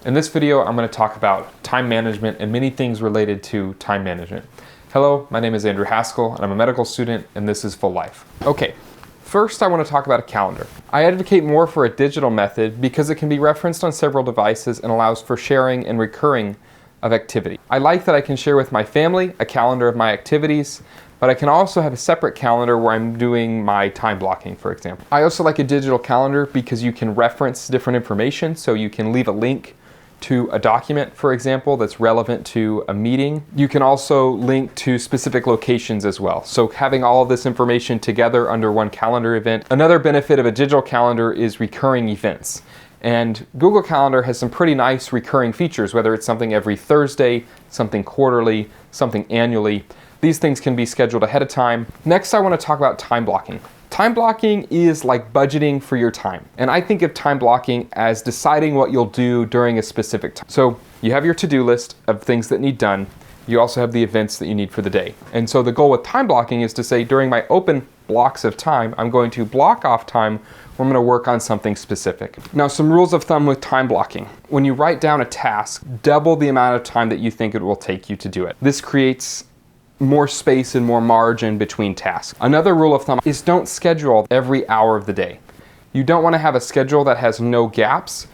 In this video, I'm going to talk about time management and many things related to time management. Hello, my name is Andrew Haskell, and I'm a medical student, and this is Full Life. Okay, first I want to talk about a calendar. I advocate more for a digital method because it can be referenced on several devices and allows for sharing and recurring of activity. I like that I can share with my family a calendar of my activities, but I can also have a separate calendar where I'm doing my time blocking, for example. I also like a digital calendar because you can reference different information, so you can leave a link to a document, for example, that's relevant to a meeting. You can also link to specific locations as well. So having all of this information together under one calendar event. Another benefit of a digital calendar is recurring events. And Google Calendar has some pretty nice recurring features, whether it's something every Thursday, something quarterly, something annually. These things can be scheduled ahead of time. Next, I want to talk about time blocking. Time blocking is like budgeting for your time. And I think of time blocking as deciding what you'll do during a specific time. So you have your to-do list of things that need done. You also have the events that you need for the day. And so the goal with time blocking is to say, during my open blocks of time, I'm going to block off time where I'm going to work on something specific. Now, some rules of thumb with time blocking. When you write down a task, double the amount of time that you think it will take you to do it. This creates more space and more margin between tasks. Another rule of thumb is don't schedule every hour of the day. You don't want to have a schedule that has no gaps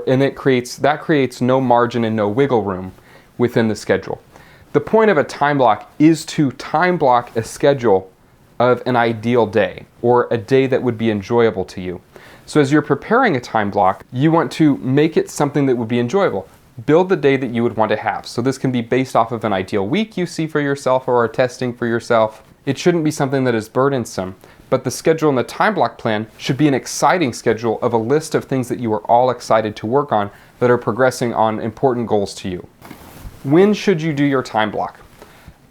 and that creates no margin and no wiggle room within the schedule. The point of a time block is to time block a schedule of an ideal day or a day that would be enjoyable to you. So as you're preparing a time block, you want to make it something that would be enjoyable. Build the day that you would want to have. So this can be based off of an ideal week you see for yourself or are testing for yourself. It shouldn't be something that is burdensome, but the schedule in the time block plan should be an exciting schedule of a list of things that you are all excited to work on that are progressing on important goals to you. When should you do your time block?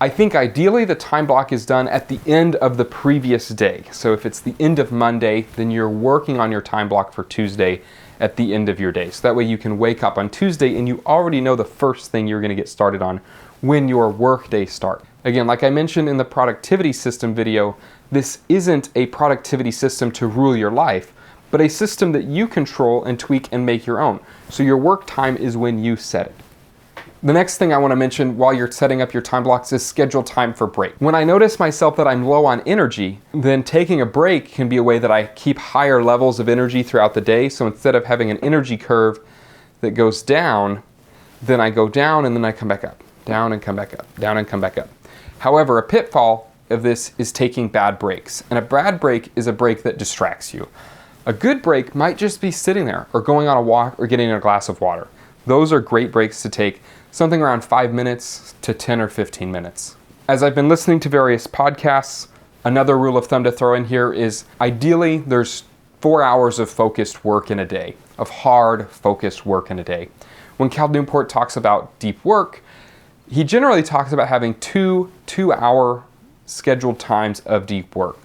I think ideally the time block is done at the end of the previous day. So if it's the end of Monday, then you're working on your time block for Tuesday at the end of your day. So that way you can wake up on Tuesday and you already know the first thing you're going to get started on when your work day starts. Again, like I mentioned in the productivity system video, this isn't a productivity system to rule your life, but a system that you control and tweak and make your own. So your work time is when you set it. The next thing I want to mention while you're setting up your time blocks is schedule time for break. When I notice myself that I'm low on energy, then taking a break can be a way that I keep higher levels of energy throughout the day. So instead of having an energy curve that goes down, then I go down and then I come back up, down and come back up, down and come back up. However, a pitfall of this is taking bad breaks. And a bad break is a break that distracts you. A good break might just be sitting there or going on a walk or getting a glass of water. Those are great breaks to take, something around 5 minutes to 10 or 15 minutes. As I've been listening to various podcasts, another rule of thumb to throw in here is ideally there's 4 hours of focused work in a day, of hard focused work in a day. When Cal Newport talks about deep work, he generally talks about having two-hour scheduled times of deep work.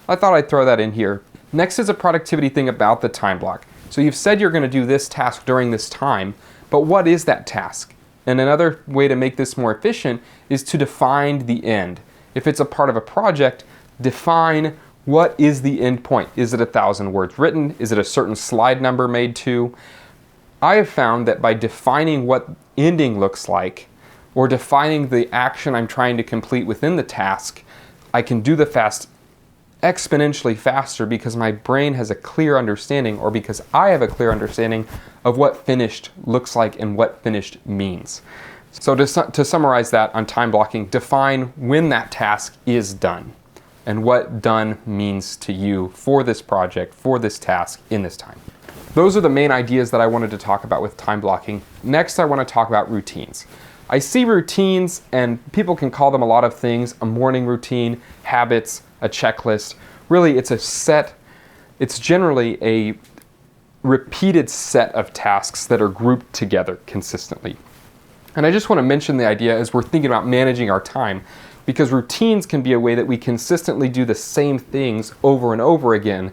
I thought I'd throw that in here. Next is a productivity thing about the time block. So you've said you're going to do this task during this time, but what is that task? And another way to make this more efficient is to define the end. If it's a part of a project, define what is the end point. Is it 1,000 words written? Is it a certain slide number made to? I have found that by defining what ending looks like, or defining the action I'm trying to complete within the task, I can do the task exponentially faster because my brain has a clear understanding, or because I have a clear understanding of what finished looks like and what finished means. So to summarize that on time blocking, define when that task is done and what done means to you for this project, for this task, in this time. Those are the main ideas that I wanted to talk about with time blocking. Next, I want to talk about routines. I see routines, and people can call them a lot of things: a morning routine, habits, a checklist. Really, it's generally a repeated set of tasks that are grouped together consistently. And I just want to mention the idea as we're thinking about managing our time, because routines can be a way that we consistently do the same things over and over again.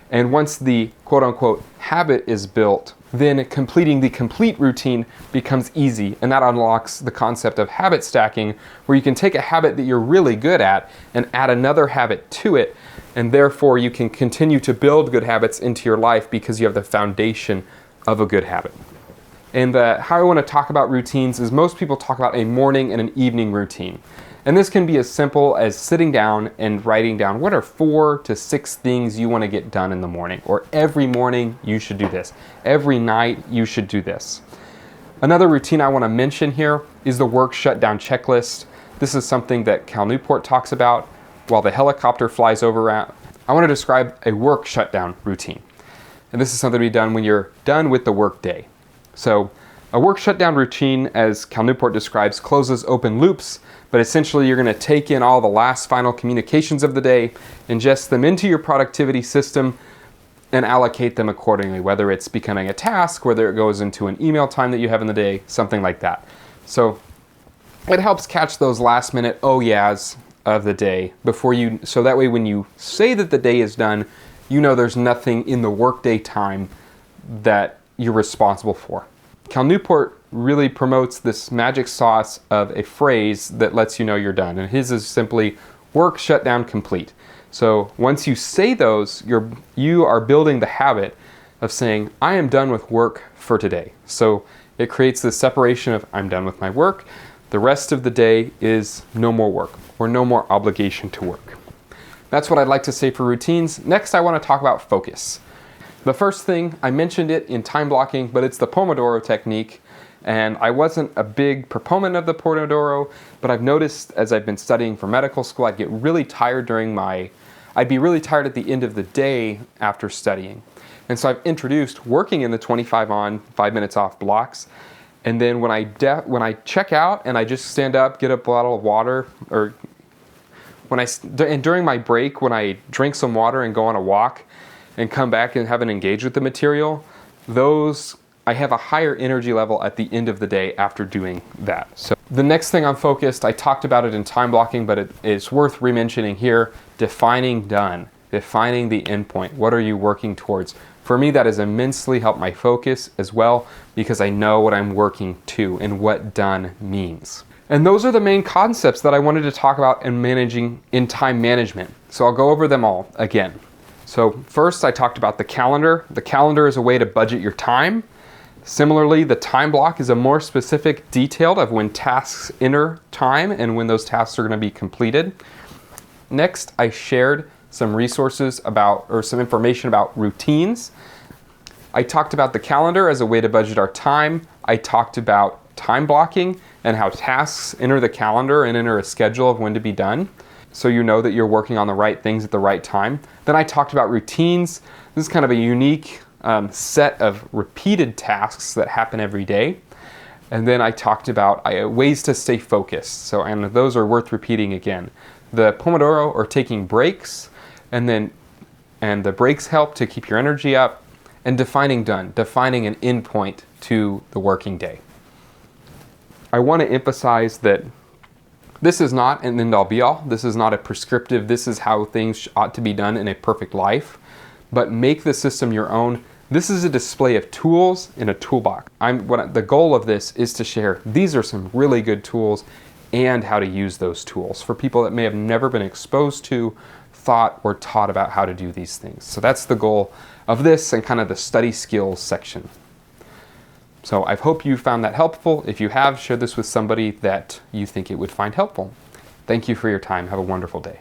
And once the quote-unquote habit is built, then completing the complete routine becomes easy. And that unlocks the concept of habit stacking, where you can take a habit that you're really good at and add another habit to it. And therefore you can continue to build good habits into your life because you have the foundation of a good habit. And how I want to talk about routines is most people talk about a morning and an evening routine. And this can be as simple as sitting down and writing down what are 4 to 6 things you want to get done in the morning. Or every morning you should do this. Every night you should do this. Another routine I want to mention here is the work shutdown checklist. This is something that Cal Newport talks about while the helicopter flies over. I want to describe a work shutdown routine. And this is something to be done when you're done with the work day. So a work shutdown routine, as Cal Newport describes, closes open loops, but essentially you're going to take in all the last final communications of the day, ingest them into your productivity system, and allocate them accordingly, whether it's becoming a task, whether it goes into an email time that you have in the day, something like that. So it helps catch those last minute oh yeahs of the day so that way when you say that the day is done, you know there's nothing in the workday time that you're responsible for. Cal Newport really promotes this magic sauce of a phrase that lets you know you're done, and his is simply work shutdown complete. So once you say those, you are building the habit of saying, I am done with work for today. So it creates this separation of I'm done with my work. The rest of the day is no more work or no more obligation to work. That's what I'd like to say for routines. Next, I want to talk about focus. The first thing, I mentioned it in time blocking, but it's the Pomodoro technique. And I wasn't a big proponent of the Pomodoro, but I've noticed as I've been studying for medical school, I'd be really tired at the end of the day after studying. And so I've introduced working in the 25 on, 5 minutes off blocks. And then when I check out and I just stand up, get a bottle of water, or and during my break, when I drink some water and go on a walk and come back and haven't engaged with the material, I have a higher energy level at the end of the day after doing that. So the next thing I'm focused, I talked about it in time blocking, but it's worth re-mentioning here, defining done, defining the endpoint. What are you working towards? For me, that has immensely helped my focus as well, because I know what I'm working to and what done means. And those are the main concepts that I wanted to talk about in time management. So I'll go over them all again. So first, I talked about the calendar. The calendar is a way to budget your time. Similarly, the time block is a more specific detail of when tasks enter time and when those tasks are going to be completed. Next, I shared some resources some information about routines. I talked about the calendar as a way to budget our time. I talked about time blocking and how tasks enter the calendar and enter a schedule of when to be done, so you know that you're working on the right things at the right time. Then I talked about routines. This is kind of a unique set of repeated tasks that happen every day. And then I talked about ways to stay focused. And those are worth repeating again. The Pomodoro, or taking breaks, and the breaks help to keep your energy up, and defining done, defining an endpoint to the working day. I want to emphasize that this is not an end-all be-all. This is not a prescriptive, this is how things ought to be done in a perfect life, but make the system your own. This is a display of tools in a toolbox. The goal of this is to share, these are some really good tools and how to use those tools for people that may have never been exposed to, thought, or taught about how to do these things. So that's the goal of this and kind of the study skills section. So I hope you found that helpful. If you have, share this with somebody that you think it would find helpful. Thank you for your time. Have a wonderful day.